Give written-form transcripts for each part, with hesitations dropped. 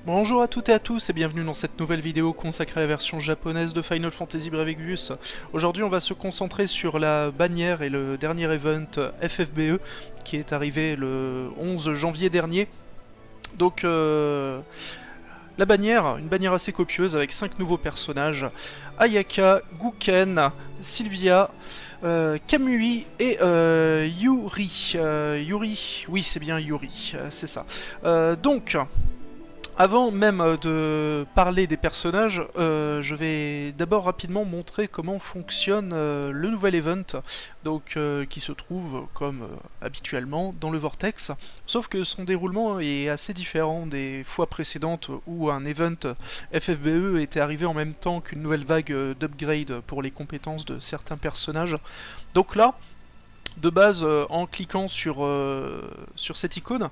Bonjour à toutes et à tous et bienvenue dans cette nouvelle vidéo consacrée à la version japonaise de Final Fantasy Brevigius. Aujourd'hui on va se concentrer sur la bannière et le dernier event FFBE qui est arrivé le 11 janvier dernier. Donc la bannière, une bannière assez copieuse avec 5 nouveaux personnages, Ayaka, Guken, Sylvia, Kamui et Yuri. Yuri, oui c'est bien Yuri, c'est ça. Donc... Avant même de parler des personnages, je vais d'abord rapidement montrer comment fonctionne le nouvel event, donc qui se trouve comme habituellement dans le Vortex, sauf que son déroulement est assez différent des fois précédentes où un event FFBE était arrivé en même temps qu'une nouvelle vague d'upgrade pour les compétences de certains personnages. Donc là, de base, en cliquant sur cette icône,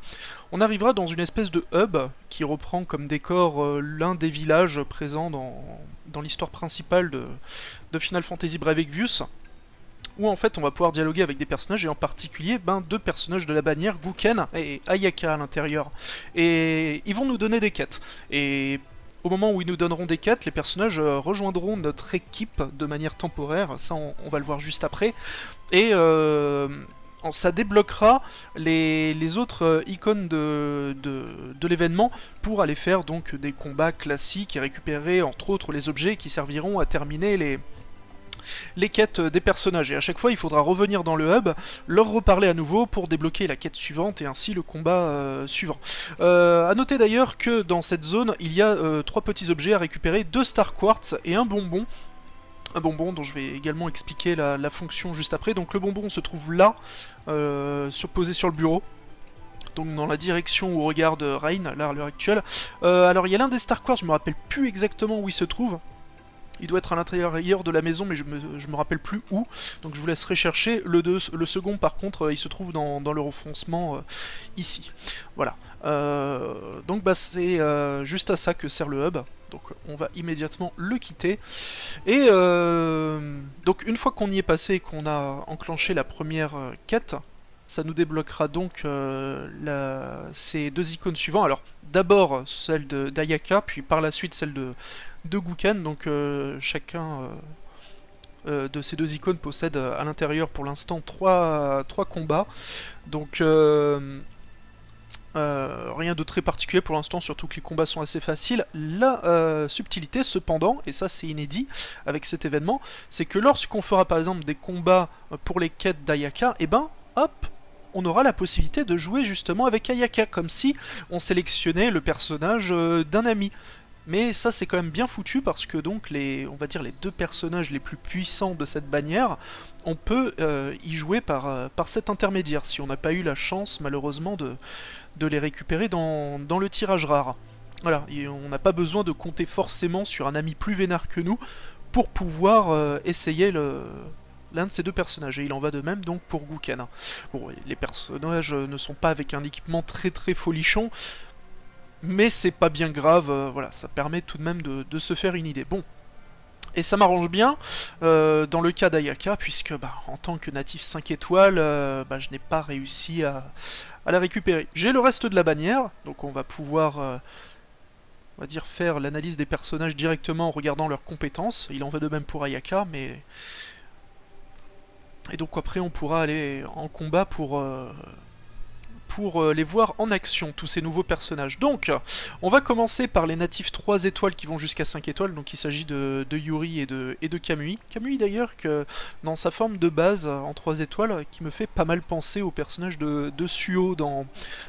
on arrivera dans une espèce de hub qui reprend comme décor l'un des villages présents dans l'histoire principale de Final Fantasy Brave Exvius, où en fait on va pouvoir dialoguer avec des personnages, et en particulier deux personnages de la bannière, Guken et Ayaka à l'intérieur. Et ils vont nous donner des quêtes. Et au moment où ils nous donneront des quêtes, les personnages rejoindront notre équipe de manière temporaire, ça on va le voir juste après, et ça débloquera les autres icônes de l'événement pour aller faire donc des combats classiques et récupérer entre autres les objets qui serviront à terminer les quêtes des personnages. Et à chaque fois il faudra revenir dans le hub, leur reparler à nouveau pour débloquer la quête suivante et ainsi le combat suivant. A noter d'ailleurs que dans cette zone il y a 3 petits objets à récupérer, 2 Star Quartz et un bonbon. Un bonbon dont je vais également expliquer la fonction juste après. Donc le bonbon se trouve là, posé sur le bureau, donc dans la direction où regarde Rain, là à l'heure actuelle. Alors il y a l'un des Star Quartz, je me rappelle plus exactement où il se trouve. Il doit être à l'intérieur de la maison, mais je me rappelle plus où, donc je vous laisserai chercher. Le second, par contre, il se trouve dans le renfoncement ici. Voilà. Donc bah, c'est juste à ça que sert le hub. Donc on va immédiatement le quitter. Et donc une fois qu'on y est passé et qu'on a enclenché la première quête, ça nous débloquera donc ces 2 icônes suivantes. Alors d'abord celle d'Ayaka, puis par la suite celle de Guken. Donc chacun de ces 2 icônes possède à l'intérieur pour l'instant 3 combats. Donc rien de très particulier pour l'instant, surtout que les combats sont assez faciles. La subtilité cependant, et ça c'est inédit avec cet événement, c'est que lorsqu'on fera par exemple des combats pour les quêtes d'Ayaka, et ben hop, on aura la possibilité de jouer justement avec Ayaka, comme si on sélectionnait le personnage d'un ami. Mais ça c'est quand même bien foutu parce que donc on va dire les 2 personnages les plus puissants de cette bannière, on peut y jouer par cet intermédiaire, si on n'a pas eu la chance malheureusement de les récupérer dans le tirage rare. Voilà, et on n'a pas besoin de compter forcément sur un ami plus vénère que nous pour pouvoir essayer l'un de ces 2 personnages, et il en va de même donc pour Guken. Bon, les personnages ne sont pas avec un équipement très folichon, mais c'est pas bien grave, voilà, ça permet tout de même de se faire une idée. Bon, et ça m'arrange bien dans le cas d'Ayaka, puisque bah, en tant que natif 5 étoiles, bah, je n'ai pas réussi à la récupérer. J'ai le reste de la bannière, donc on va pouvoir, on va dire, faire l'analyse des personnages directement en regardant leurs compétences. Il en va de même pour Ayaka, mais... Et donc après on pourra aller en combat pour les voir en action, tous ces nouveaux personnages. Donc, on va commencer par les natifs 3 étoiles qui vont jusqu'à 5 étoiles, donc il s'agit de Yuri et de Kamui. Kamui d'ailleurs, que dans sa forme de base, en 3 étoiles, qui me fait pas mal penser au personnage de Suo dans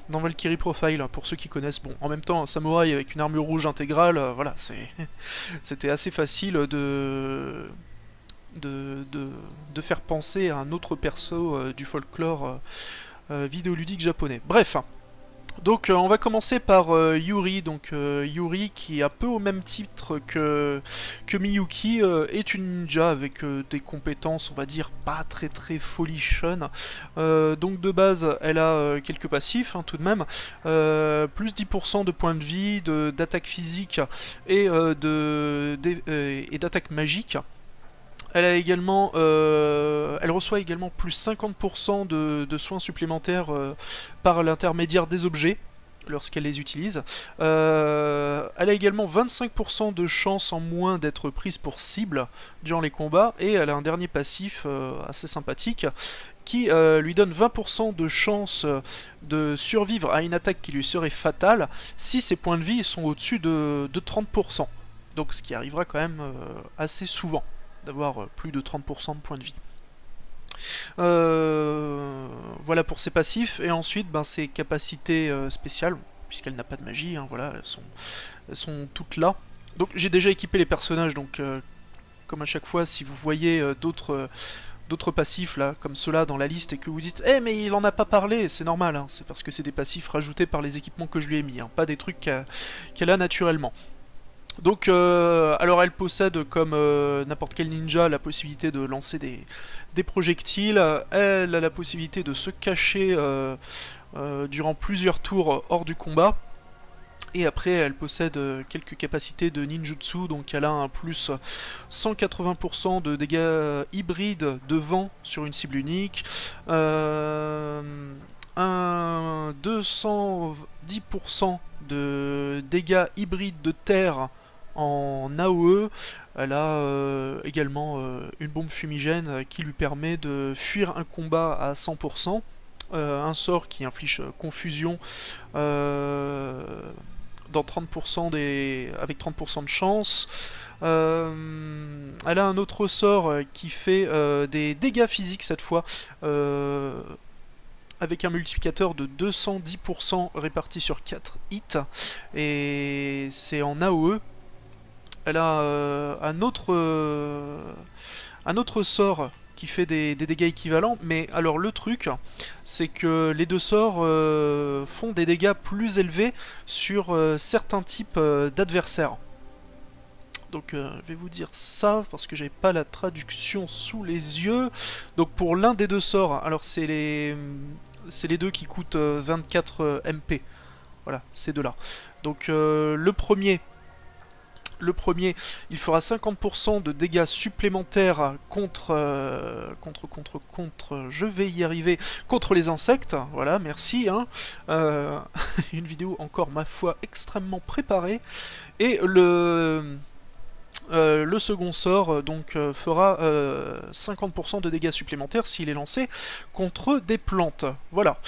Valkyrie Profile, pour ceux qui connaissent. Bon, en même temps, un samouraï avec une armure rouge intégrale, voilà, c'était assez facile de faire penser à un autre perso du folklore vidéoludique japonais. Bref, donc on va commencer par Yuri. Donc Yuri, qui est un peu au même titre que Miyuki, est une ninja avec des compétences, on va dire, pas très folichonnes. Donc de base, elle a quelques passifs, hein, tout de même. Plus 10% de points de vie, d'attaque physique et d'attaque magique. Elle a également, elle reçoit également plus 50% de soins supplémentaires par l'intermédiaire des objets lorsqu'elle les utilise. Elle a également 25% de chance en moins d'être prise pour cible durant les combats, et elle a un dernier passif assez sympathique qui lui donne 20% de chance de survivre à une attaque qui lui serait fatale si ses points de vie sont au-dessus de 30%. Donc ce qui arrivera quand même assez souvent, d'avoir plus de 30% de points de vie. Voilà pour ses passifs, et ensuite ses capacités spéciales, puisqu'elle n'a pas de magie, hein, voilà, elles sont toutes là. Donc j'ai déjà équipé les personnages, donc comme à chaque fois, si vous voyez d'autres passifs là, comme ceux-là dans la liste, et que vous dites « Eh mais il en a pas parlé », c'est normal, hein, c'est parce que c'est des passifs rajoutés par les équipements que je lui ai mis, hein, pas des trucs qu'elle a naturellement. Donc, alors elle possède, comme n'importe quel ninja, la possibilité de lancer des projectiles. Elle a la possibilité de se cacher durant plusieurs tours hors du combat. Et après, elle possède quelques capacités de ninjutsu, donc elle a un plus 180% de dégâts hybrides de vent sur une cible unique, un 210% de dégâts hybrides de terre en AOE. Elle a également une bombe fumigène qui lui permet de fuir un combat à 100%, un sort qui inflige confusion dans 30% avec 30% de chance. Elle a un autre sort qui fait des dégâts physiques cette fois, avec un multiplicateur de 210% réparti sur 4 hits, et c'est en AOE. Elle a un autre sort qui fait des dégâts équivalents, mais alors le truc, c'est que les deux sorts font des dégâts plus élevés sur certains types d'adversaires. Donc je vais vous dire ça, parce que j'avais pas la traduction sous les yeux. Donc pour l'un des deux sorts, alors c'est les deux qui coûtent 24 MP. Voilà, ces deux-là. Donc le premier, il fera 50% de dégâts supplémentaires contre, je vais y arriver, contre les insectes. Voilà, merci. Hein. Une vidéo encore, ma foi, extrêmement préparée. Et le second sort fera 50% de dégâts supplémentaires s'il est lancé contre des plantes. Voilà.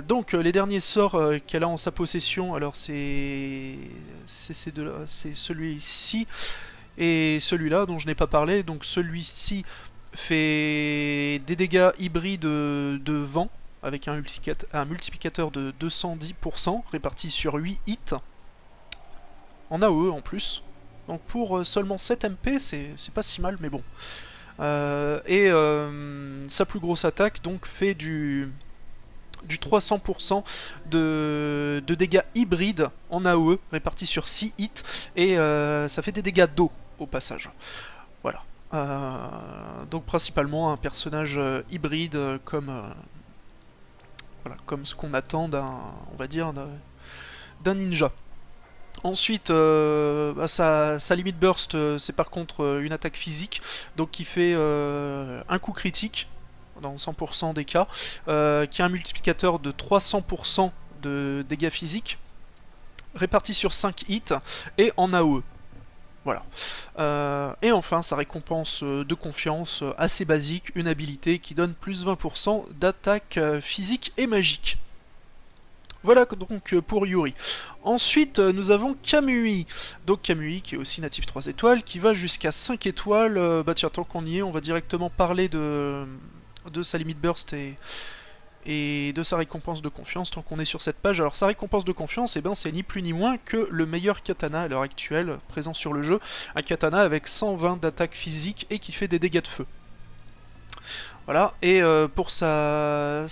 Donc les derniers sorts qu'elle a en sa possession, alors c'est celui-ci et celui-là dont je n'ai pas parlé. Donc celui-ci fait des dégâts hybrides de vent avec un multiplicateur de 210% réparti sur 8 hits en AOE en plus. Donc pour seulement 7 MP, c'est pas si mal, mais bon. Sa plus grosse attaque donc fait du 300% de dégâts hybrides en AOE répartis sur 6 hits, et ça fait des dégâts d'eau au passage. Voilà. Donc principalement un personnage hybride comme ce qu'on attend on va dire, d'un ninja. Ensuite, sa limit burst, c'est par contre une attaque physique, donc qui fait un coup critique dans 100% des cas, qui a un multiplicateur de 300% de dégâts physiques, réparti sur 5 hits, et en AOE. Voilà. Et enfin, sa récompense de confiance assez basique, une habilité qui donne plus 20% d'attaque physique et magique. Voilà donc pour Yuri. Ensuite, nous avons Kamui. Donc Kamui, qui est aussi natif 3 étoiles, qui va jusqu'à 5 étoiles. Bah tiens, tant qu'on y est, on va directement parler de sa limit burst et de sa récompense de confiance, tant qu'on est sur cette page. Alors sa récompense de confiance, c'est ni plus ni moins que le meilleur katana à l'heure actuelle, présent sur le jeu. Un katana avec 120 d'attaque physique et qui fait des dégâts de feu. Voilà, et pour sa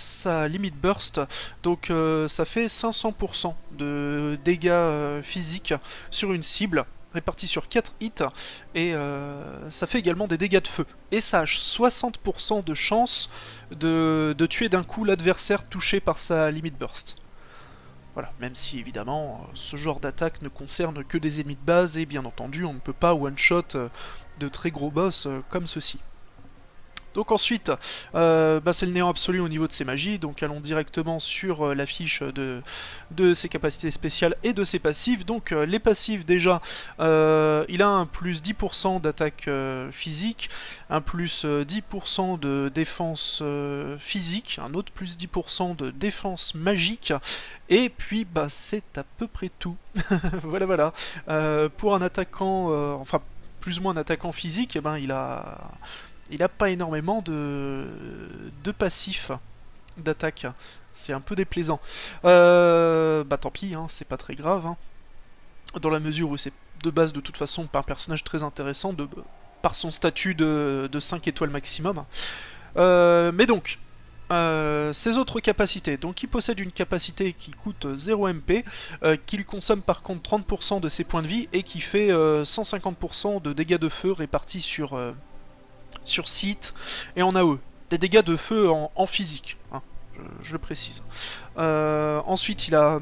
limit burst, donc ça fait 500% de dégâts physiques sur une cible, répartis sur 4 hits, et ça fait également des dégâts de feu. Et ça a 60% de chance de tuer d'un coup l'adversaire touché par sa limit burst. Voilà, même si évidemment ce genre d'attaque ne concerne que des ennemis de base, et bien entendu on ne peut pas one-shot de très gros boss comme ceci. Donc ensuite, c'est le néant absolu au niveau de ses magies, donc allons directement sur la fiche de ses capacités spéciales et de ses passifs. Donc les passifs déjà, il a un plus 10% d'attaque physique, un plus 10% de défense physique, un autre plus 10% de défense magique, et puis c'est à peu près tout. Voilà voilà. Pour un attaquant, enfin plus ou moins un attaquant physique, il a pas énormément de passifs d'attaque. C'est un peu déplaisant. Tant pis, hein, c'est pas très grave. Hein, dans la mesure où c'est de base de toute façon pas un personnage très intéressant par son statut de 5 étoiles maximum. Mais donc, ses autres capacités. Donc il possède une capacité qui coûte 0 MP, qui lui consomme par contre 30% de ses points de vie et qui fait 150% de dégâts de feu répartis sur site et en AOE. Des dégâts de feu en physique, hein, je le précise. Ensuite, il a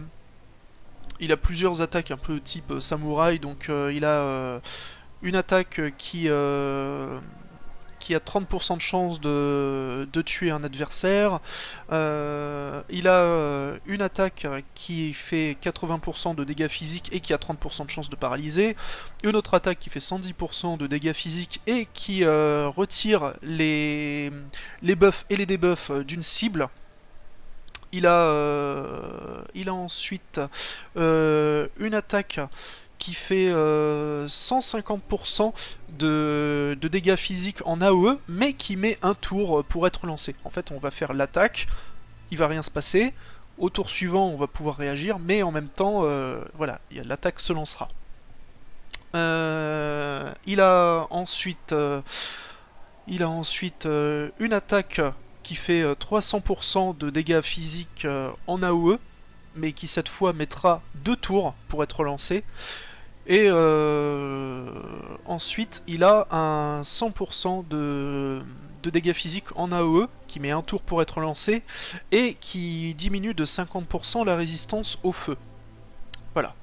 plusieurs attaques un peu type samouraï, donc il a une attaque qui a 30% de chance de tuer un adversaire. Il a une attaque qui fait 80% de dégâts physiques et qui a 30% de chance de paralyser. Une autre attaque qui fait 110% de dégâts physiques et qui retire les buffs et les debuffs d'une cible. Il a ensuite une attaque qui fait 150% de dégâts physiques en AOE, mais qui met un tour pour être lancé. En fait, on va faire l'attaque, il va rien se passer, au tour suivant, on va pouvoir réagir, mais en même temps, voilà, l'attaque se lancera. Il a ensuite une attaque qui fait 300% de dégâts physiques en AOE, mais qui cette fois mettra 2 tours pour être lancé. Et ensuite, il a un 100% de dégâts physiques en AOE, qui met un tour pour être lancé, et qui diminue de 50% la résistance au feu. Voilà.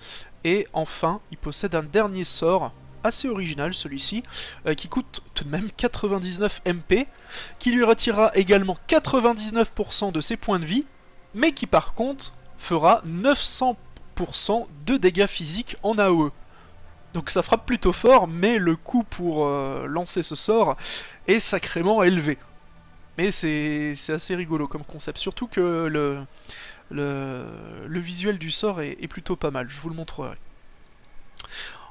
Et enfin, il possède un dernier sort, assez original celui-ci, qui coûte tout de même 99 MP, qui lui retirera également 99% de ses points de vie, mais qui par contre fera 900% de dégâts physiques en AOE. Donc ça frappe plutôt fort, mais le coût pour lancer ce sort est sacrément élevé. Mais c'est assez rigolo comme concept, surtout que le visuel du sort est plutôt pas mal, je vous le montrerai.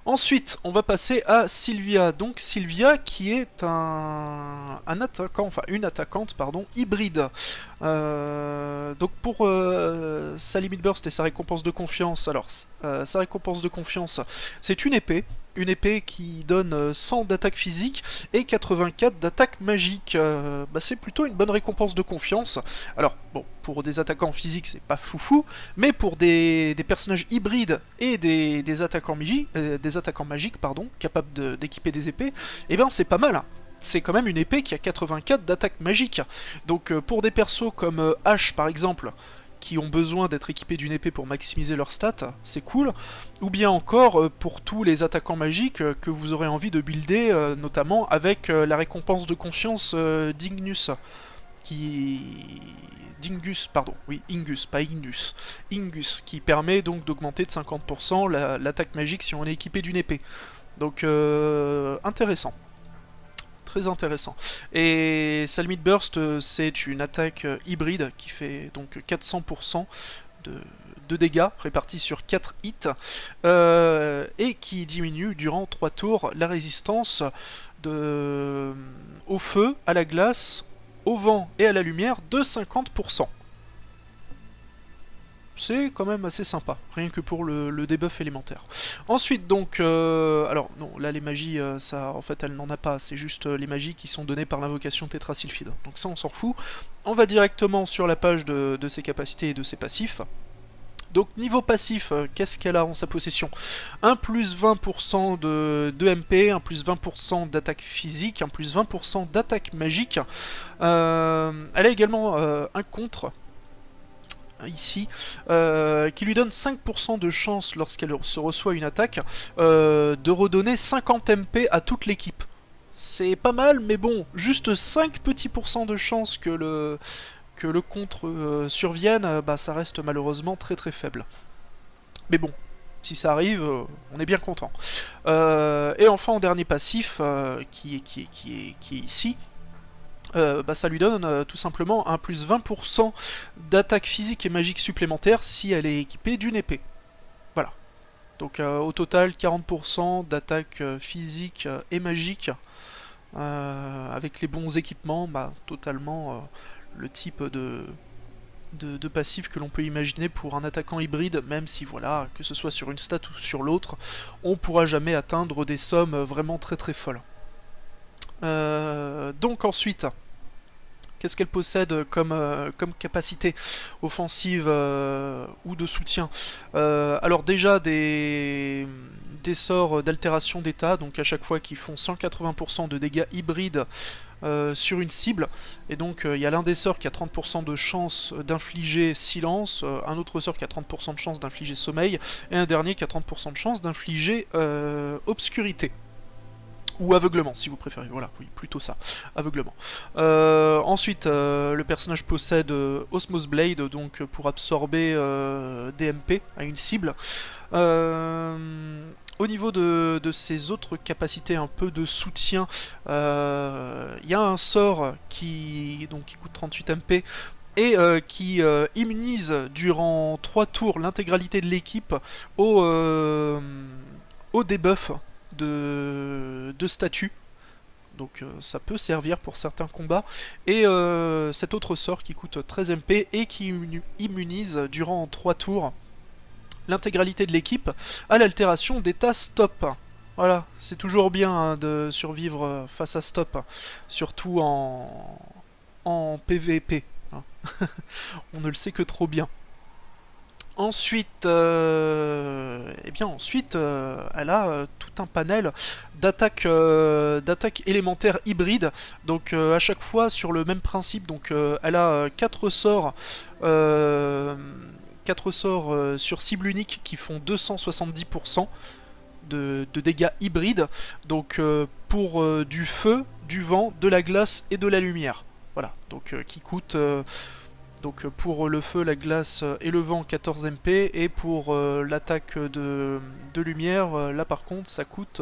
Ensuite, on va passer à Sylvia. Donc Sylvia qui est un attaquant, enfin une attaquante, pardon, hybride. Donc pour sa limit burst et sa récompense de confiance, alors sa récompense de confiance, c'est une épée qui donne 100 d'attaque physique et 84 d'attaque magique. C'est plutôt une bonne récompense de confiance. Alors, bon, pour des attaquants physiques, c'est pas foufou, mais pour des personnages hybrides et des attaquants magiques, pardon, capables d'équiper des épées, eh ben c'est pas mal, hein. C'est quand même une épée qui a 84 d'attaque magique. Donc pour des persos comme Ash par exemple, qui ont besoin d'être équipés d'une épée pour maximiser leurs stats, c'est cool. Ou bien encore pour tous les attaquants magiques que vous aurez envie de builder, notamment avec la récompense de confiance d'Ingus, Dingus, pardon, oui, Ingus, pas Ingus. Ingus, qui permet donc d'augmenter de 50% l'attaque magique si on est équipé d'une épée. Donc intéressant. Très intéressant. Et sa limit burst, c'est une attaque hybride qui fait donc 400% de dégâts répartis sur 4 hits et qui diminue durant 3 tours la résistance au feu, à la glace, au vent et à la lumière de 50%. C'est quand même assez sympa, rien que pour le debuff élémentaire. Ensuite donc, alors non, là les magies, ça en fait elle n'en a pas, c'est juste les magies qui sont données par l'invocation tétrasylphide. Donc ça on s'en fout. On va directement sur la page de ses capacités et de ses passifs. Donc niveau passif, qu'est-ce qu'elle a en sa possession? Un plus 20% de MP, un plus 20% d'attaque physique, un plus 20% d'attaque magique. Elle a également un contre, ici, qui lui donne 5% de chance lorsqu'elle se reçoit une attaque, de redonner 50 MP à toute l'équipe. c'est pas mal, mais bon, juste 5 petits pourcents de chance que le contre survienne, bah ça reste malheureusement très très faible. Mais bon, si ça arrive, on est bien content. Et enfin, en dernier passif, qui est ici, bah, ça lui donne tout simplement un plus 20% d'attaque physique et magique supplémentaire si elle est équipée d'une épée. Voilà. Donc au total, 40% d'attaque physique et magique, avec les bons équipements, bah, totalement le type de passif que l'on peut imaginer pour un attaquant hybride, même si voilà, que ce soit sur une stat ou sur l'autre, on pourra jamais atteindre des sommes vraiment très très folles. Donc ensuite, qu'est-ce qu'elle possède comme capacité offensive ou de soutien? Alors déjà des sorts d'altération d'état, donc à chaque fois qui font 180% de dégâts hybrides sur une cible, et donc il y a l'un des sorts qui a 30% de chance d'infliger silence, un autre sort qui a 30% de chance d'infliger sommeil, et un dernier qui a 30% de chance d'infliger obscurité. Ou aveuglement, si vous préférez. Voilà, oui, plutôt ça. Aveuglement. Ensuite, le personnage possède Osmos Blade, donc pour absorber des MP à une cible. Au niveau de ses autres capacités un peu de soutien, il y a un sort qui coûte 38 MP et qui immunise durant 3 tours l'intégralité de l'équipe au debuff de statut. Donc ça peut servir pour certains combats. Et cet autre sort qui coûte 13 MP et qui immunise durant 3 tours l'intégralité de l'équipe à l'altération d'état stop. Voilà, c'est toujours bien hein, de survivre face à stop, surtout en PVP. Hein. On ne le sait que trop bien. Ensuite, elle a tout un panel d'attaques élémentaires hybrides. Donc à chaque fois sur le même principe. Donc elle a 4 sorts. 4 sorts sur cible unique qui font 270% de dégâts hybrides. Donc pour du feu, du vent, de la glace et de la lumière. Voilà, donc qui coûte... Donc pour le feu, la glace et le vent 14 MP, et pour l'attaque de lumière, là par contre ça coûte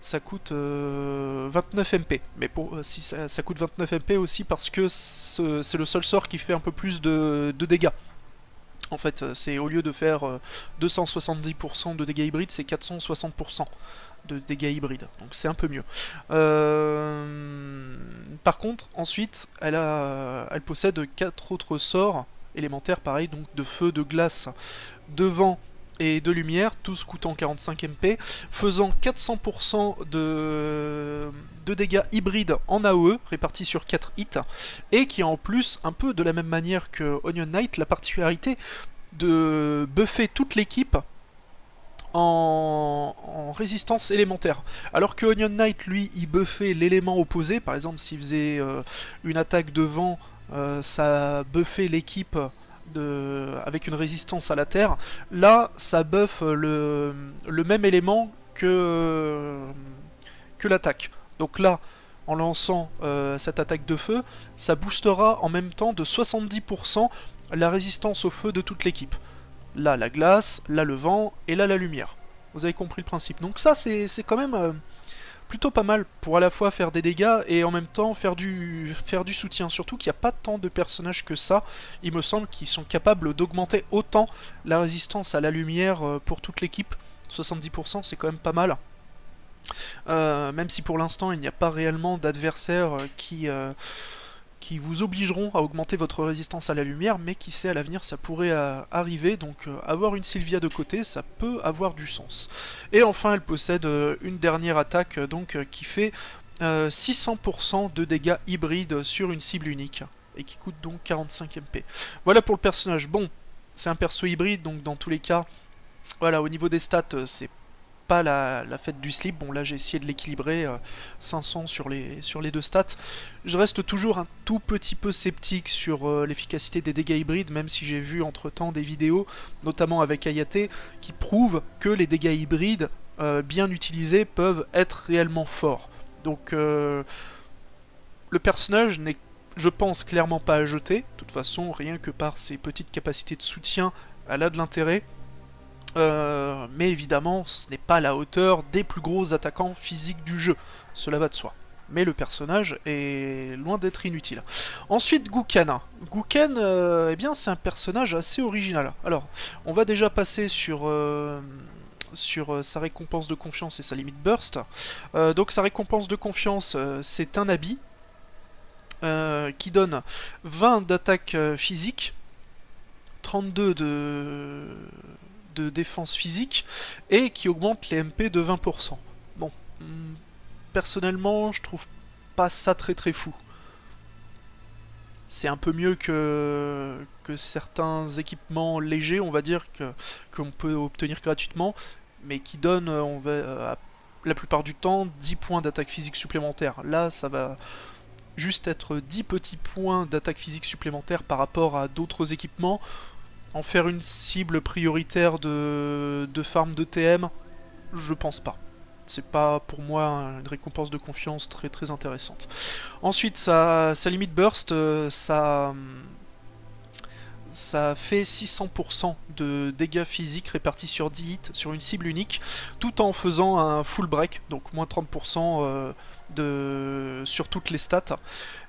29 MP. Mais si ça coûte 29 MP aussi parce que c'est le seul sort qui fait un peu plus de dégâts. En fait, c'est au lieu de faire 270% de dégâts hybrides, c'est 460% de dégâts hybrides, donc c'est un peu mieux. Par contre, ensuite, elle possède 4 autres sorts élémentaires, pareil, donc de feu, de glace, de vent et de lumière, tous coûtant 45 MP, faisant 400% de dégâts hybrides en AOE, répartis sur 4 hits, et qui a en plus, un peu de la même manière que Onion Knight, la particularité de buffer toute l'équipe en résistance élémentaire. Alors que Onion Knight, lui, il buffait l'élément opposé. Par exemple, s'il faisait une attaque de vent, ça buffait l'équipe avec une résistance à la terre. Là, ça buffe le même élément que l'attaque. Donc là, en lançant cette attaque de feu, ça boostera en même temps de 70% la résistance au feu de toute l'équipe. Là la glace, là le vent, et là la lumière. Vous avez compris le principe. Donc ça c'est quand même plutôt pas mal pour à la fois faire des dégâts et en même temps faire du soutien. Surtout qu'il n'y a pas tant de personnages que ça, il me semble, qui sont capables d'augmenter autant la résistance à la lumière pour toute l'équipe. 70% c'est quand même pas mal. Même si pour l'instant il n'y a pas réellement d'adversaires qui vous obligeront à augmenter votre résistance à la lumière, mais qui sait, à l'avenir ça pourrait arriver, donc avoir une Sylvia de côté, ça peut avoir du sens. Et enfin elle possède une dernière attaque qui fait 600% de dégâts hybrides sur une cible unique, et qui coûte donc 45 MP. Voilà pour le personnage. Bon, c'est un perso hybride, donc dans tous les cas, voilà, au niveau des stats, c'est pas la fête du slip. Bon là j'ai essayé de l'équilibrer, 500 sur les deux stats. Je reste toujours un tout petit peu sceptique sur l'efficacité des dégâts hybrides, même si j'ai vu entre temps des vidéos, notamment avec Ayate, qui prouvent que les dégâts hybrides bien utilisés peuvent être réellement forts. Donc le personnage n'est, je pense, clairement pas à jeter. De toute façon, rien que par ses petites capacités de soutien, elle a de l'intérêt. Mais évidemment, ce n'est pas à la hauteur des plus gros attaquants physiques du jeu. Cela va de soi. Mais le personnage est loin d'être inutile. Ensuite, Gouken. Gouken, eh bien, c'est un personnage assez original. Alors, on va déjà passer sur sa récompense de confiance et sa limite burst. Donc, sa récompense de confiance, c'est un habit qui donne 20 d'attaque physique, 32 de défense physique, et qui augmente les MP de 20%. Bon, personnellement, je trouve pas ça très fou. C'est un peu mieux que certains équipements légers, on va dire, qu'on peut obtenir gratuitement, mais qui donnent, la plupart du temps, 10 points d'attaque physique supplémentaire. Là, ça va juste être 10 petits points d'attaque physique supplémentaire par rapport à d'autres équipements. En faire une cible prioritaire de farm de TM, je pense pas. C'est pas pour moi une récompense de confiance très intéressante. Ensuite, sa limite burst, ça fait 600% de dégâts physiques répartis sur 10 hits sur une cible unique, tout en faisant un full break, donc moins 30% sur toutes les stats,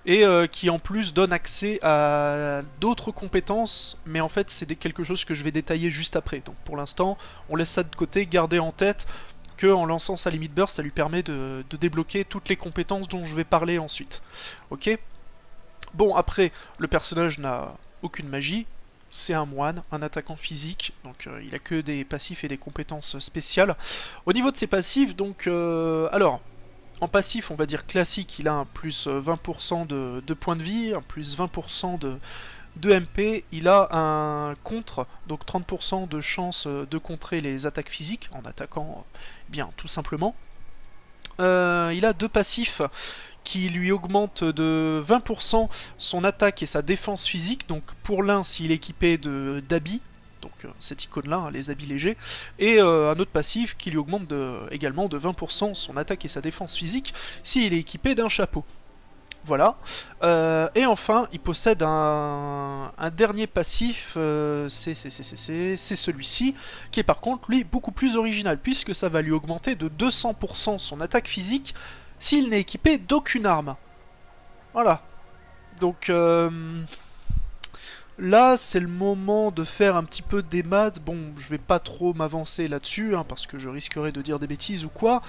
et qui en plus donne accès à d'autres compétences, mais en fait c'est quelque chose que je vais détailler juste après. Donc pour l'instant, on laisse ça de côté, gardez en tête que en lançant sa limite burst, ça lui permet de débloquer toutes les compétences dont je vais parler ensuite. Ok ? Bon, après, le personnage n'a aucune magie, c'est un moine, un attaquant physique, donc il a que des passifs et des compétences spéciales. Au niveau de ses passifs, donc, alors, en passif, on va dire classique, il a un plus 20% de points de vie, un plus 20% de MP, il a un contre, donc 30% de chance de contrer les attaques physiques, en attaquant bien tout simplement. Il a deux passifs qui lui augmentent de 20% son attaque et sa défense physique, donc pour l'un s'il est équipé d'habits, donc cette icône-là, hein, les habits légers, et un autre passif qui lui augmente également de 20% son attaque et sa défense physique s'il est équipé d'un chapeau. Voilà. Et enfin, il possède un dernier passif, c'est celui-ci, qui est par contre, lui, beaucoup plus original, puisque ça va lui augmenter de 200% son attaque physique s'il n'est équipé d'aucune arme. Voilà. Donc, là, c'est le moment de faire un petit peu des maths. Bon, je vais pas trop m'avancer là-dessus, hein, parce que je risquerais de dire des bêtises ou quoi,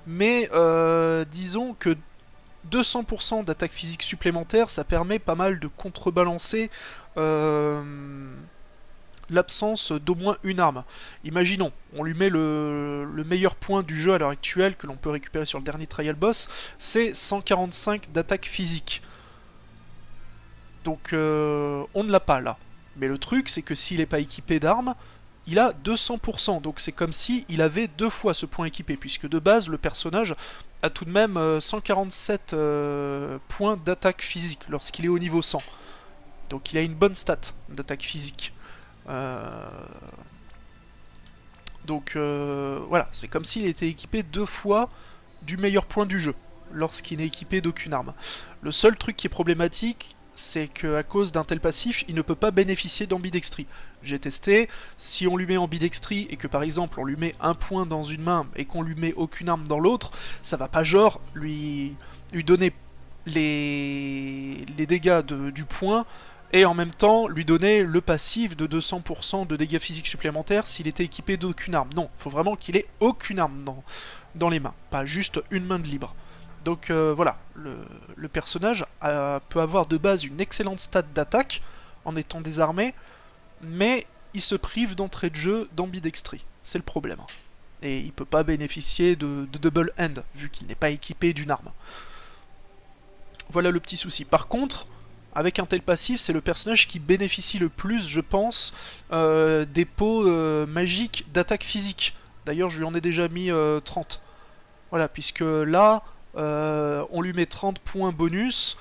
mais disons que 200% d'attaque physique supplémentaire, ça permet pas mal de contrebalancer l'absence d'au moins une arme. Imaginons, on lui met le meilleur point du jeu à l'heure actuelle, que l'on peut récupérer sur le dernier trial boss, c'est 145 d'attaque physique. Donc on ne l'a pas là. Mais le truc, c'est que s'il n'est pas équipé d'armes, il a 200%, donc c'est comme si il avait deux fois ce point équipé, puisque de base, le personnage a tout de même 147 points d'attaque physique lorsqu'il est au niveau 100. Donc il a une bonne stat d'attaque physique. Donc voilà, c'est comme s'il était équipé deux fois du meilleur point du jeu, lorsqu'il n'est équipé d'aucune arme. Le seul truc qui est problématique, c'est qu'à cause d'un tel passif, il ne peut pas bénéficier d'ambidextrie. J'ai testé, si on lui met ambidextrie et que par exemple on lui met un point dans une main et qu'on lui met aucune arme dans l'autre, ça va pas genre lui donner les dégâts du point et en même temps lui donner le passif de 200% de dégâts physiques supplémentaires s'il était équipé d'aucune arme. Non, il faut vraiment qu'il ait aucune arme dans les mains, pas juste une main de libre. Donc voilà, le personnage peut avoir de base une excellente stat d'attaque en étant désarmé, mais il se prive d'entrée de jeu d'ambidextrie, c'est le problème. Et il peut pas bénéficier de double hand, vu qu'il n'est pas équipé d'une arme. Voilà le petit souci. Par contre, avec un tel passif, c'est le personnage qui bénéficie le plus, je pense, des pots magiques d'attaque physique. D'ailleurs, je lui en ai déjà mis 30. Voilà, puisque là... on lui met 30 points bonus,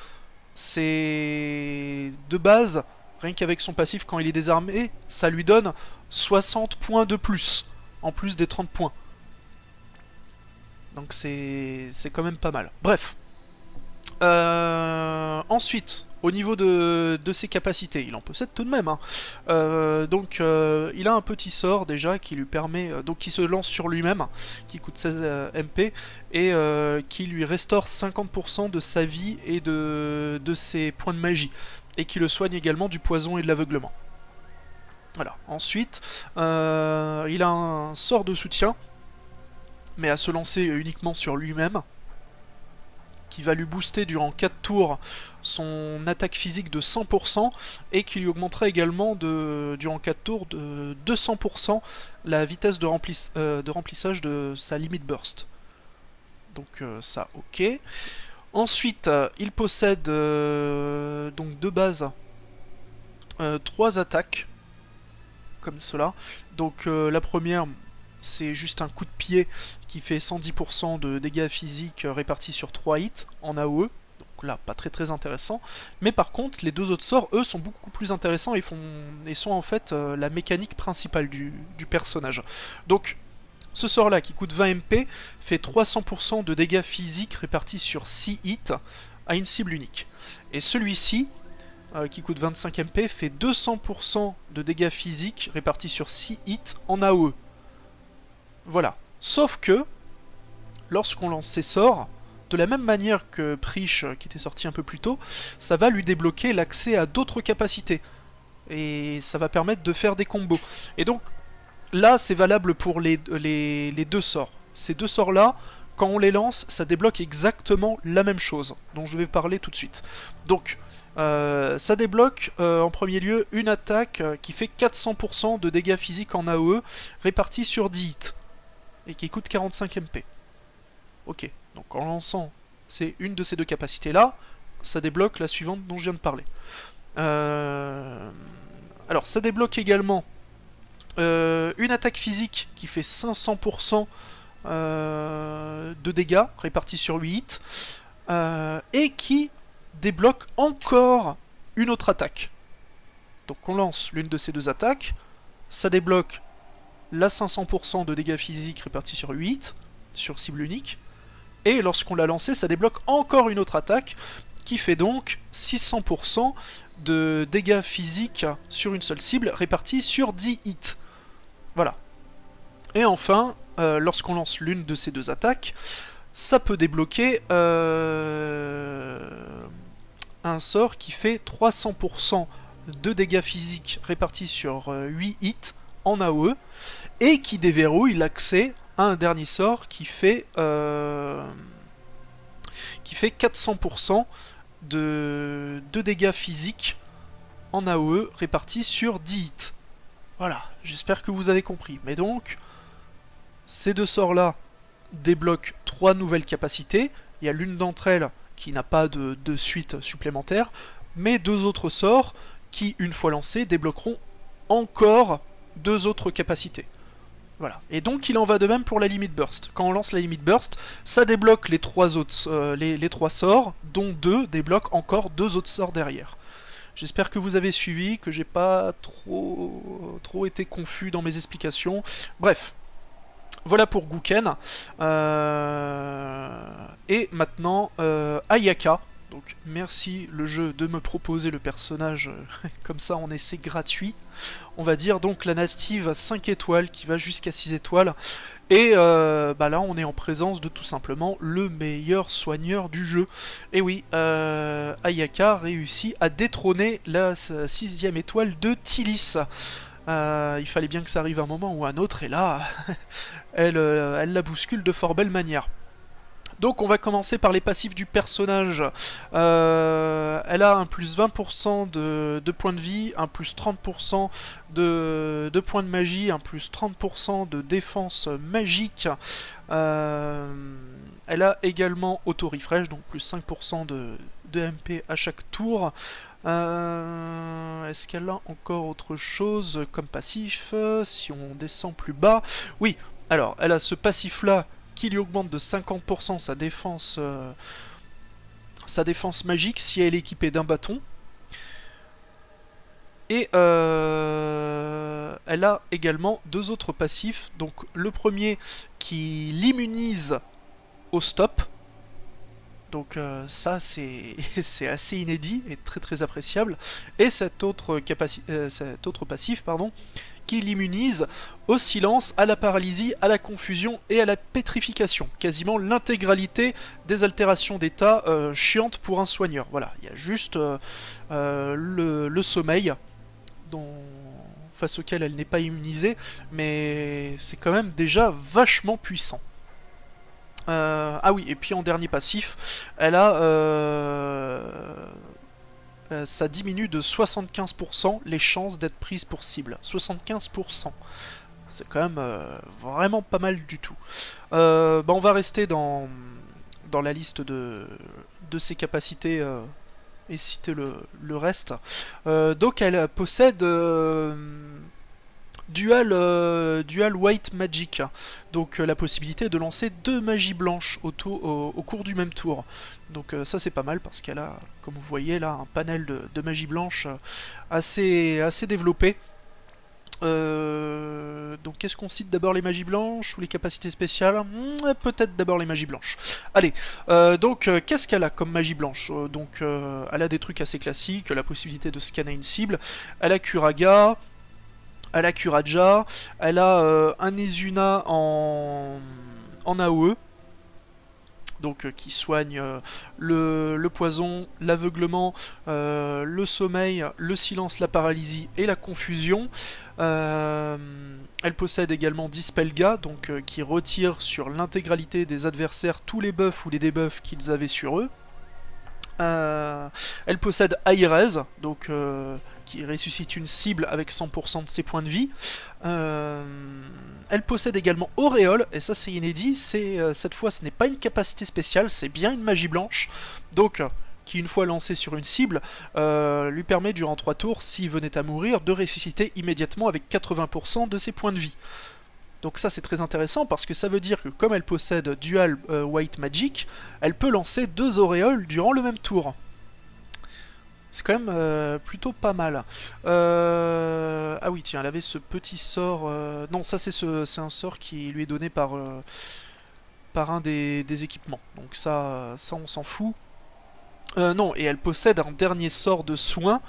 c'est de base, rien qu'avec son passif quand il est désarmé, ça lui donne 60 points de plus, en plus des 30 points. Donc c'est quand même pas mal. Bref. Ensuite, au niveau de ses capacités, il en possède tout de même. Hein. Il a un petit sort déjà qui lui permet, donc qui se lance sur lui-même, qui coûte 16 MP, et qui lui restaure 50% de sa vie et de ses points de magie, et qui le soigne également du poison et de l'aveuglement. Voilà. Ensuite, il a un sort de soutien, mais à se lancer uniquement sur lui-même, qui va lui booster durant 4 tours son attaque physique de 100% et qui lui augmentera également durant 4 tours de 200% la vitesse de remplissage de sa limit burst. Donc ça, ok. Ensuite, il possède donc de base 3 attaques, comme cela. Donc la première, c'est juste un coup de pied qui fait 110% de dégâts physiques répartis sur 3 hits en AOE. Donc là, pas très intéressant. Mais par contre, les deux autres sorts, eux, sont beaucoup plus intéressants et sont en fait la mécanique principale du personnage. Donc, ce sort-là, qui coûte 20 MP, fait 300% de dégâts physiques répartis sur 6 hits à une cible unique. Et celui-ci, qui coûte 25 MP, fait 200% de dégâts physiques répartis sur 6 hits en AOE. Voilà. Sauf que, lorsqu'on lance ses sorts, de la même manière que Prish, qui était sorti un peu plus tôt, ça va lui débloquer l'accès à d'autres capacités. Et ça va permettre de faire des combos. Et donc, là, c'est valable pour les deux sorts. Ces deux sorts-là, quand on les lance, ça débloque exactement la même chose, dont je vais parler tout de suite. Donc, ça débloque en premier lieu une attaque qui fait 400% de dégâts physiques en AOE répartis sur 10 hits. Et qui coûte 45 MP. Ok, donc en lançant une de ces deux capacités-là, ça débloque la suivante dont je viens de parler. Alors, ça débloque également une attaque physique qui fait 500% de dégâts répartis sur 8 hits, et qui débloque encore une autre attaque. Donc on lance l'une de ces deux attaques, ça débloque la 500% de dégâts physiques répartis sur 8, sur cible unique, et lorsqu'on l'a lancé, ça débloque encore une autre attaque, qui fait donc 600% de dégâts physiques sur une seule cible répartis sur 10 hits. Voilà. Et enfin, lorsqu'on lance l'une de ces deux attaques, ça peut débloquer un sort qui fait 300% de dégâts physiques répartis sur 8 hits en AOE, et qui déverrouille l'accès à un dernier sort qui fait 400% de dégâts physiques en AOE répartis sur 10 hits. Voilà, j'espère que vous avez compris. Mais donc, ces deux sorts-là débloquent 3 nouvelles capacités. Il y a l'une d'entre elles qui n'a pas de suite supplémentaire, mais 2 autres sorts qui, une fois lancés, débloqueront encore 2 autres capacités. Voilà. Et donc il en va de même pour la Limit Burst. Quand on lance la Limit Burst, ça débloque les 3 autres, les 3 sorts, dont 2 débloquent encore 2 autres sorts derrière. J'espère que vous avez suivi, que j'ai pas trop été confus dans mes explications. Bref, voilà pour Gouken. Et maintenant, Ayaka. Donc merci le jeu de me proposer le personnage comme ça en essai gratuit. On va dire donc la native à 5 étoiles qui va jusqu'à 6 étoiles. Et là on est en présence de tout simplement le meilleur soigneur du jeu. Et oui, Ayaka réussit à détrôner la 6ème étoile de Tilis. Il fallait bien que ça arrive un moment ou un autre, et là, elle la bouscule de fort belle manière. Donc on va commencer par les passifs du personnage. Elle a un plus 20% de points de vie, un plus 30% de points de magie, un plus 30% de défense magique. Elle a également auto-refresh, donc plus 5% de MP à chaque tour. Est-ce qu'elle a encore autre chose comme passif? Si on descend plus bas... Oui, alors elle a ce passif-là qui lui augmente de 50% sa défense magique si elle est équipée d'un bâton. Et elle a également 2 autres passifs. Donc le premier qui l'immunise au stop. Donc ça c'est assez inédit et très très appréciable. Et cet autre passif pardon, qui l'immunise au silence, à la paralysie, à la confusion et à la pétrification. Quasiment l'intégralité des altérations d'état chiantes pour un soigneur. Voilà, il y a juste le sommeil face auquel elle n'est pas immunisée, mais c'est quand même déjà vachement puissant. Ah oui, et puis en dernier passif, elle a ça diminue de 75% les chances d'être prise pour cible. 75%. C'est quand même vraiment pas mal du tout. Bah on va rester dans la liste de ses capacités et citer le reste. Donc elle possède Dual White Magic, donc la possibilité de lancer 2 magies blanches au cours du même tour. Donc ça c'est pas mal parce qu'elle a, comme vous voyez là, un panel de magies blanches assez développé. Donc qu'est-ce qu'on cite d'abord, les magies blanches ou les capacités spéciales? Peut-être d'abord les magies blanches. Allez, donc qu'est-ce qu'elle a comme magie blanche? Donc elle a des trucs assez classiques, la possibilité de scanner une cible, elle a Curaga, elle a Curaja, elle a un Izuna en AOE, donc qui soigne le poison, l'aveuglement, le sommeil, le silence, la paralysie et la confusion. Elle possède également Dispelga, donc qui retire sur l'intégralité des adversaires tous les buffs ou les debuffs qu'ils avaient sur eux. Elle possède Airez, donc qui ressuscite une cible avec 100% de ses points de vie. Elle possède également Auréole, et ça c'est inédit, cette fois ce n'est pas une capacité spéciale, c'est bien une magie blanche, donc qui une fois lancée sur une cible, lui permet durant 3 tours, s'il venait à mourir, de ressusciter immédiatement avec 80% de ses points de vie. Donc ça c'est très intéressant parce que ça veut dire que comme elle possède Dual White Magic, elle peut lancer 2 auréoles durant le même tour. C'est quand même plutôt pas mal. Ah oui tiens, elle avait ce petit sort... Non, ça c'est un sort qui lui est donné par un des équipements. Donc ça on s'en fout. Non, et elle possède un dernier sort de soin,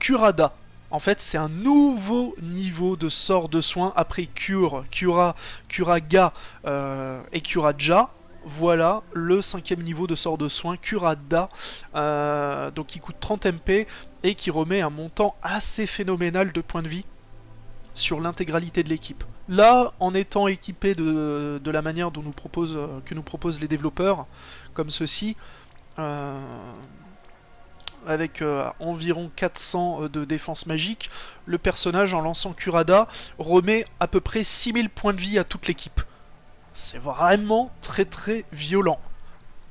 Curada. En fait, c'est un nouveau niveau de sort de soin après Cure, Cura, Curaga et Curaja. Voilà le 5e niveau de sort de soin, Curada, donc qui coûte 30 MP et qui remet un montant assez phénoménal de points de vie sur l'intégralité de l'équipe. Là, en étant équipé de la manière dont que nous proposent les développeurs, comme ceci, avec environ 400 de défense magique, le personnage en lançant Curada remet à peu près 6000 points de vie à toute l'équipe. C'est vraiment très très violent.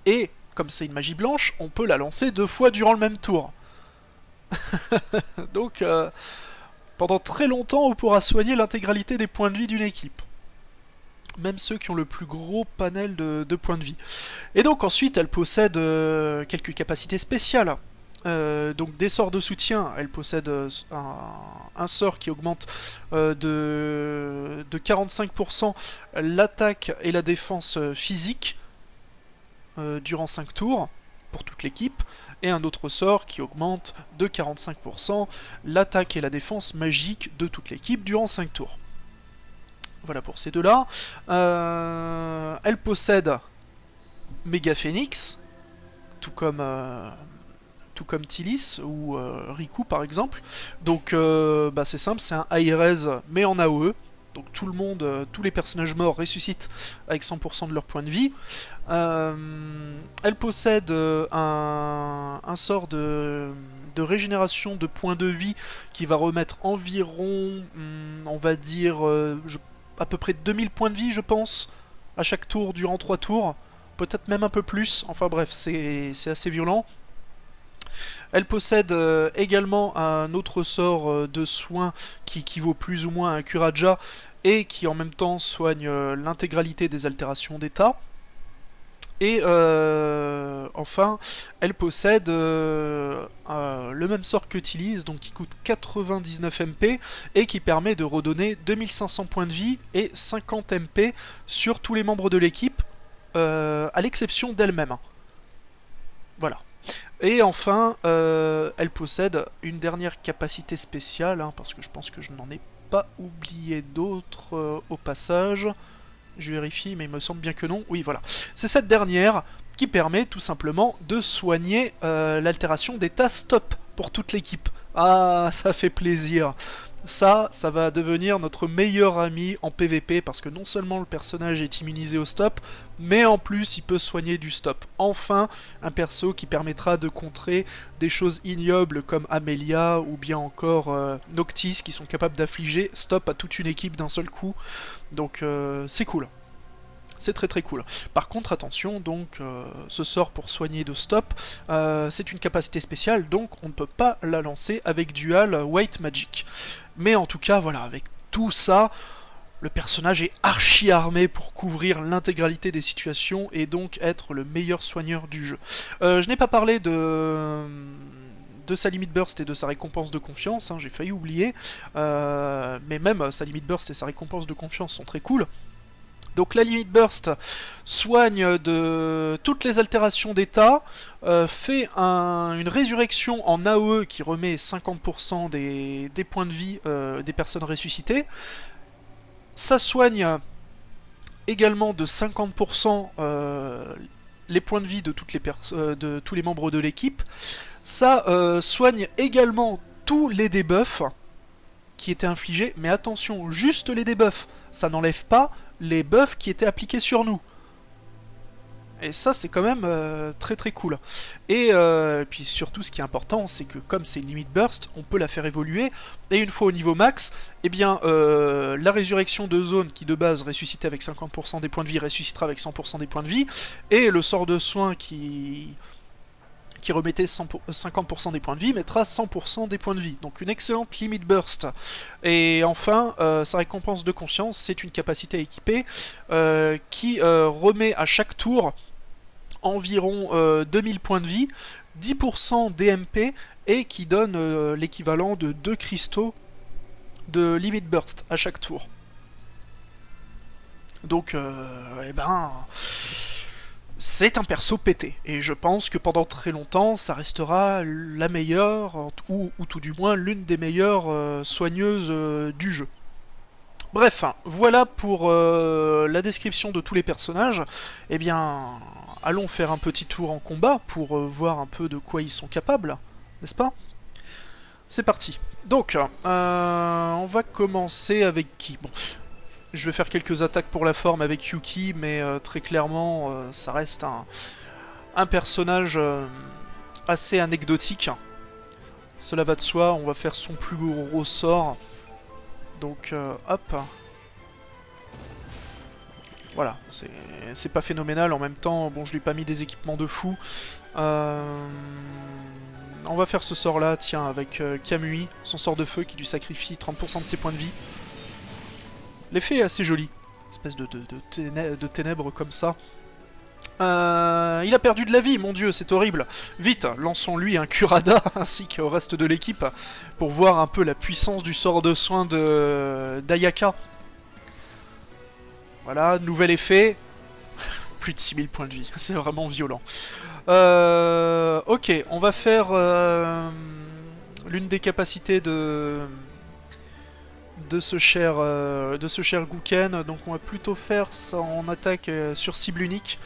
Et, comme c'est une magie blanche, on peut la lancer 2 fois durant le même tour. Donc, pendant très longtemps, on pourra soigner l'intégralité des points de vie d'une équipe. Même ceux qui ont le plus gros panel de points de vie. Et donc ensuite, elle possède quelques capacités spéciales. Donc des sorts de soutien, elle possède un sort qui augmente de 45% l'attaque et la défense physique durant 5 tours pour toute l'équipe, et un autre sort qui augmente de 45% l'attaque et la défense magique de toute l'équipe durant 5 tours. Voilà pour ces deux-là. Elle possède Méga Phoenix, tout comme Tilis ou Riku par exemple. Donc bah, c'est simple, c'est un Airez mais en AOE. Donc tout le monde, tous les personnages morts ressuscitent avec 100% de leur point de vie. Elle possède un sort de régénération de points de vie qui va remettre environ, on va dire, à peu près 2000 points de vie je pense, à chaque tour durant 3 tours. Peut-être même un peu plus, enfin bref, c'est assez violent. Elle possède également un autre sort de soin qui équivaut plus ou moins à un Curaja et qui en même temps soigne l'intégralité des altérations d'état. Et enfin, elle possède le même sort que Tilis, donc qui coûte 99 MP et qui permet de redonner 2500 points de vie et 50 MP sur tous les membres de l'équipe à l'exception d'elle-même. Voilà. Et enfin, elle possède une dernière capacité spéciale, hein, parce que je pense que je n'en ai pas oublié d'autres au passage. Je vérifie, mais il me semble bien que non. Oui, voilà. C'est cette dernière qui permet tout simplement de soigner l'altération d'état stop pour toute l'équipe. Ah, ça fait plaisir. Ça va devenir notre meilleur ami en PVP, parce que non seulement le personnage est immunisé au stop, mais en plus il peut soigner du stop. Enfin, un perso qui permettra de contrer des choses ignobles comme Amelia ou bien encore Noctis, qui sont capables d'affliger stop à toute une équipe d'un seul coup. Donc c'est cool. C'est très très cool. Par contre, attention, donc, ce sort pour soigner de stop, c'est une capacité spéciale, donc on ne peut pas la lancer avec Dual White Magic. Mais en tout cas, voilà, avec tout ça, le personnage est archi armé pour couvrir l'intégralité des situations et donc être le meilleur soigneur du jeu. Je n'ai pas parlé de sa limit burst et de sa récompense de confiance, hein, j'ai failli oublier, mais même sa limit burst et sa récompense de confiance sont très cool. Donc la Limit Burst soigne de toutes les altérations d'état, fait une résurrection en AOE qui remet 50% des points de vie des personnes ressuscitées. Ça soigne également de 50% les points de vie de tous les membres de l'équipe. Ça soigne également tous les debuffs qui étaient infligés, mais attention, juste les debuffs, ça n'enlève pas les buffs qui étaient appliqués sur nous. Et ça, c'est quand même très très cool. Et puis surtout, ce qui est important, c'est que comme c'est une limit burst, on peut la faire évoluer. Et une fois au niveau max, eh bien, la résurrection de zone, qui de base ressuscitait avec 50% des points de vie, ressuscitera avec 100% des points de vie. Et le sort de soin qui remettait 50% des points de vie, mettra 100% des points de vie. Donc une excellente limit burst. Et enfin, sa récompense de confiance, c'est une capacité à équiper qui remet à chaque tour environ 2000 points de vie, 10% DMP, et qui donne l'équivalent de 2 cristaux de limit burst à chaque tour. Donc, eh ben... c'est un perso pété, et je pense que pendant très longtemps, ça restera la meilleure, ou tout du moins l'une des meilleures soigneuses du jeu. Bref, voilà pour la description de tous les personnages. Eh bien, allons faire un petit tour en combat pour voir un peu de quoi ils sont capables, n'est-ce pas? C'est parti. Donc, on va commencer avec qui? Bon, je vais faire quelques attaques pour la forme avec Yuki, mais très clairement, ça reste un personnage assez anecdotique. Cela va de soi, on va faire son plus gros sort. Donc, hop. Voilà, c'est pas phénoménal, en même temps, bon, je lui ai pas mis des équipements de fou. On va faire ce sort-là, tiens, avec Kamui, son sort de feu qui lui sacrifie 30% de ses points de vie. L'effet est assez joli, espèce de ténèbres comme ça. Il a perdu de la vie, mon dieu, c'est horrible. Vite, lançons-lui un Kurada, ainsi qu'au reste de l'équipe, pour voir un peu la puissance du sort de soin d'Ayaka. Voilà, nouvel effet. Plus de 6000 points de vie, c'est vraiment violent. Ok, on va faire l'une des capacités de ce cher Gouken, donc on va plutôt faire ça en attaque sur cible unique,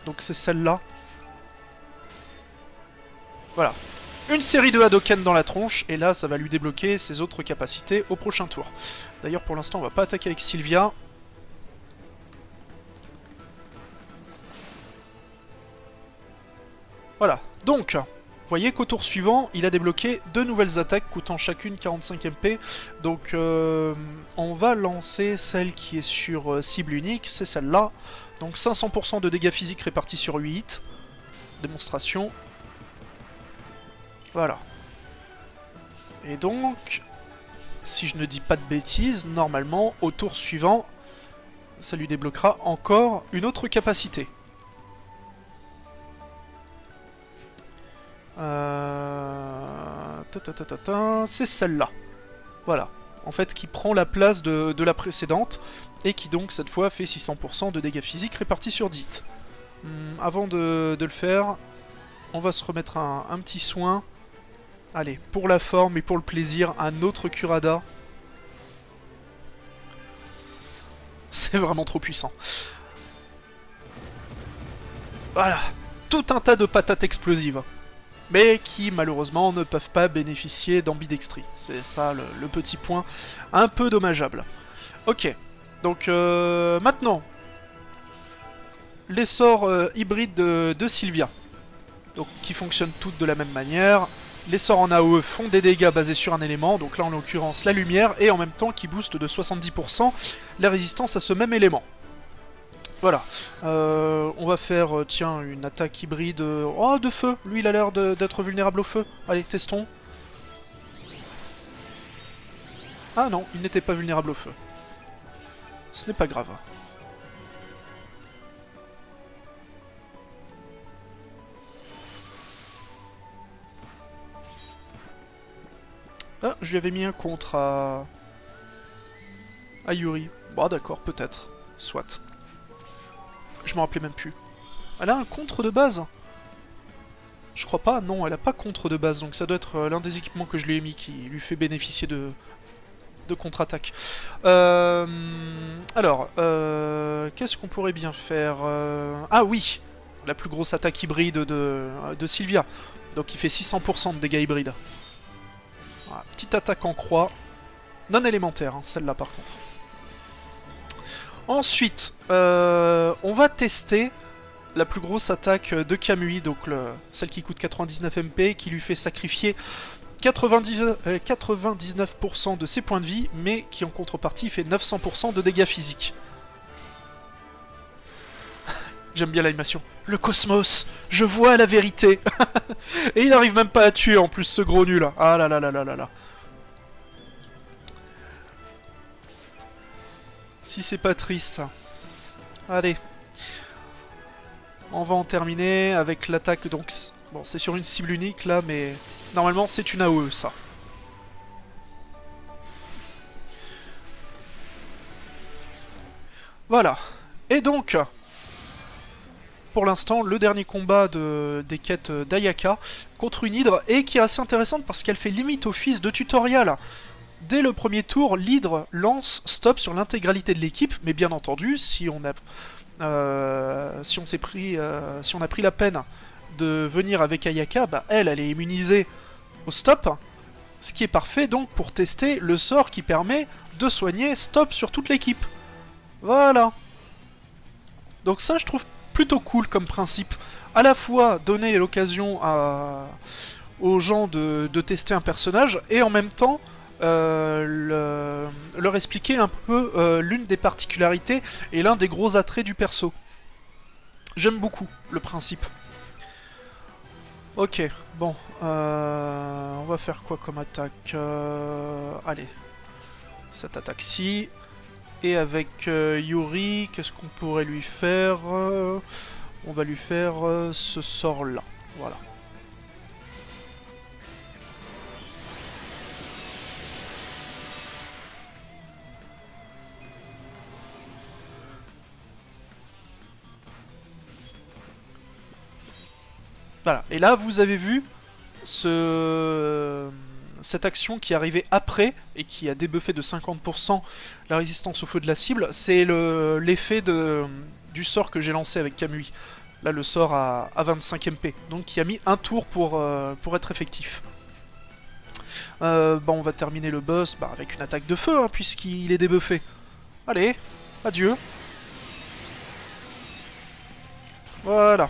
donc c'est celle-là. Voilà. Une série de Hadoken dans la tronche, et là ça va lui débloquer ses autres capacités au prochain tour. D'ailleurs pour l'instant on va pas attaquer avec Sylvia. Voilà, donc... vous voyez qu'au tour suivant, il a débloqué 2 nouvelles attaques coûtant chacune 45 MP. Donc on va lancer celle qui est sur cible unique, c'est celle-là. Donc 500% de dégâts physiques répartis sur 8 hits. Démonstration. Voilà. Et donc, si je ne dis pas de bêtises, normalement, au tour suivant, ça lui débloquera encore une autre capacité. C'est celle-là. Voilà. En fait, qui prend la place de la précédente, et qui donc, cette fois, fait 600% de dégâts physiques répartis sur 10 hits. Avant de le faire, on va se remettre un petit soin. Allez, pour la forme et pour le plaisir, un autre Kurada. C'est vraiment trop puissant. Voilà, tout un tas de patates explosives. Mais qui, malheureusement, ne peuvent pas bénéficier d'ambidextrie. C'est ça le petit point un peu dommageable. Ok, donc maintenant, les sorts hybrides de Sylvia. Donc, qui fonctionnent toutes de la même manière. Les sorts en AOE font des dégâts basés sur un élément, donc là en l'occurrence la lumière, et en même temps qui booste de 70% la résistance à ce même élément. Voilà. On va faire, tiens, une attaque hybride... oh, de feu. Lui, il a l'air d'être vulnérable au feu. Allez, testons. Ah non, il n'était pas vulnérable au feu. Ce n'est pas grave. Ah, je lui avais mis un contre à Yuri. Bon, d'accord, peut-être. Soit. Je m'en rappelais même plus. Elle a un contre de base? Je crois pas, non, elle a pas contre de base, donc ça doit être l'un des équipements que je lui ai mis qui lui fait bénéficier de contre-attaque. Alors, qu'est-ce qu'on pourrait bien faire? Ah oui, la plus grosse attaque hybride de Sylvia. Donc il fait 600% de dégâts hybrides. Voilà, petite attaque en croix. Non élémentaire, hein, celle-là par contre. Ensuite, on va tester la plus grosse attaque de Kamui, donc celle qui coûte 99 MP, qui lui fait sacrifier 99% de ses points de vie, mais qui en contrepartie fait 900% de dégâts physiques. J'aime bien l'animation. Le cosmos, je vois la vérité. Et il n'arrive même pas à tuer en plus ce gros nul. Ah là là là là là là. Si c'est pas triste. Allez. On va en terminer avec l'attaque, donc... Bon, c'est sur une cible unique, là, mais... Normalement, c'est une AOE, ça. Voilà. Et donc... Pour l'instant, le dernier combat des quêtes d'Ayaka contre une hydre, et qui est assez intéressante parce qu'elle fait limite office de tutoriel. Dès le premier tour, l'hydre lance stop sur l'intégralité de l'équipe, mais bien entendu, si on a pris la peine de venir avec Ayaka, bah elle est immunisée au stop, ce qui est parfait donc pour tester le sort qui permet de soigner stop sur toute l'équipe. Voilà. Donc ça, je trouve plutôt cool comme principe. À la fois donner l'occasion aux gens de tester un personnage, et en même temps leur expliquer un peu l'une des particularités et l'un des gros attraits du perso. J'aime beaucoup le principe. Ok, bon, on va faire quoi comme attaque? Allez, cette attaque-ci. Et avec Yuri, qu'est-ce qu'on pourrait lui faire? On va lui faire ce sort-là, voilà. Voilà, et là vous avez vu cette action qui est arrivée après et qui a débuffé de 50% la résistance au feu de la cible, c'est l'effet du sort que j'ai lancé avec Kamui. Là le sort à 25 MP, donc qui a mis un tour pour être effectif. On va terminer le boss avec une attaque de feu, hein, puisqu'il est débuffé. Allez, adieu. Voilà.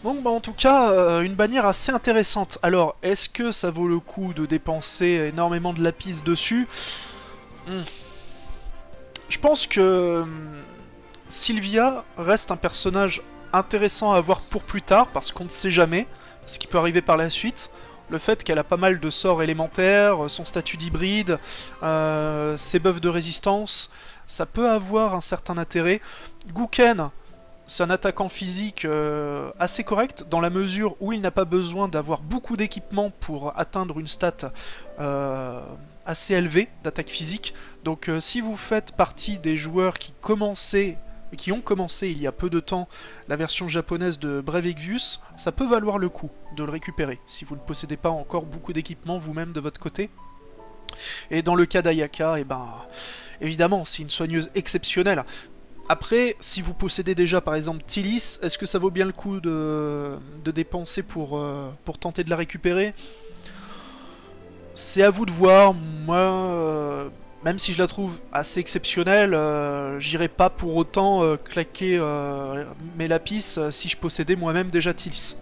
Donc en tout cas, une bannière assez intéressante. Alors, est-ce que ça vaut le coup de dépenser énormément de lapis dessus? Je pense que Sylvia reste un personnage intéressant à voir pour plus tard, parce qu'on ne sait jamais ce qui peut arriver par la suite. Le fait qu'elle a pas mal de sorts élémentaires, son statut d'hybride, ses buffs de résistance, ça peut avoir un certain intérêt. Gouken, c'est un attaquant physique assez correct, dans la mesure où il n'a pas besoin d'avoir beaucoup d'équipement pour atteindre une stat assez élevée d'attaque physique. Donc si vous faites partie des joueurs qui ont commencé il y a peu de temps la version japonaise de Brave Exvius, ça peut valoir le coup de le récupérer, si vous ne possédez pas encore beaucoup d'équipement vous-même de votre côté. Et dans le cas d'Ayaka, évidemment, c'est une soigneuse exceptionnelle. Après, si vous possédez déjà par exemple Tillis, est-ce que ça vaut bien le coup de dépenser pour tenter de la récupérer? C'est à vous de voir. Moi, même si je la trouve assez exceptionnelle, j'irai pas pour autant claquer mes lapis si je possédais moi-même déjà Tillis.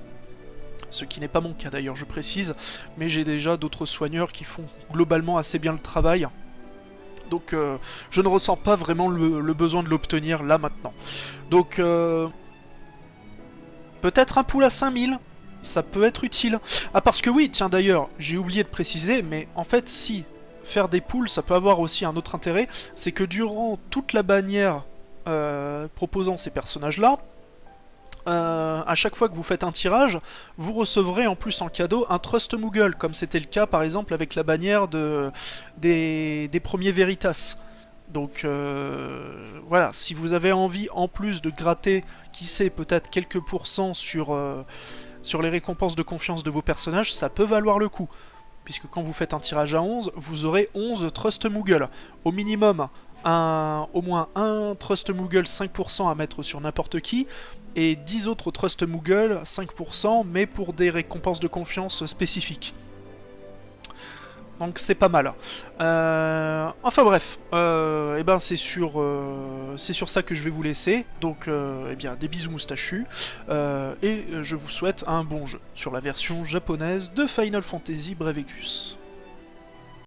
Ce qui n'est pas mon cas d'ailleurs, je précise, mais j'ai déjà d'autres soigneurs qui font globalement assez bien le travail. Donc je ne ressens pas vraiment le besoin de l'obtenir là maintenant. Donc peut-être un pool à 5000, ça peut être utile. Ah parce que oui, tiens d'ailleurs, j'ai oublié de préciser, mais en fait si faire des pools, ça peut avoir aussi un autre intérêt, c'est que durant toute la bannière proposant ces personnages-là, à chaque fois que vous faites un tirage, vous recevrez en plus en cadeau un Trust Moogle, comme c'était le cas par exemple avec la bannière des premiers Veritas. Donc voilà, si vous avez envie en plus de gratter, qui sait, peut-être quelques pourcents sur les récompenses de confiance de vos personnages, ça peut valoir le coup. Puisque quand vous faites un tirage à 11, vous aurez 11 Trust Moogle. Au minimum, au moins un Trust Moogle 5% à mettre sur n'importe qui, et 10 autres Trust Moogle 5%, mais pour des récompenses de confiance spécifiques. Donc c'est pas mal. Enfin bref, et ben c'est sur ça que je vais vous laisser. Donc eh bien des bisous moustachus, et je vous souhaite un bon jeu sur la version japonaise de Final Fantasy Brave Exvius.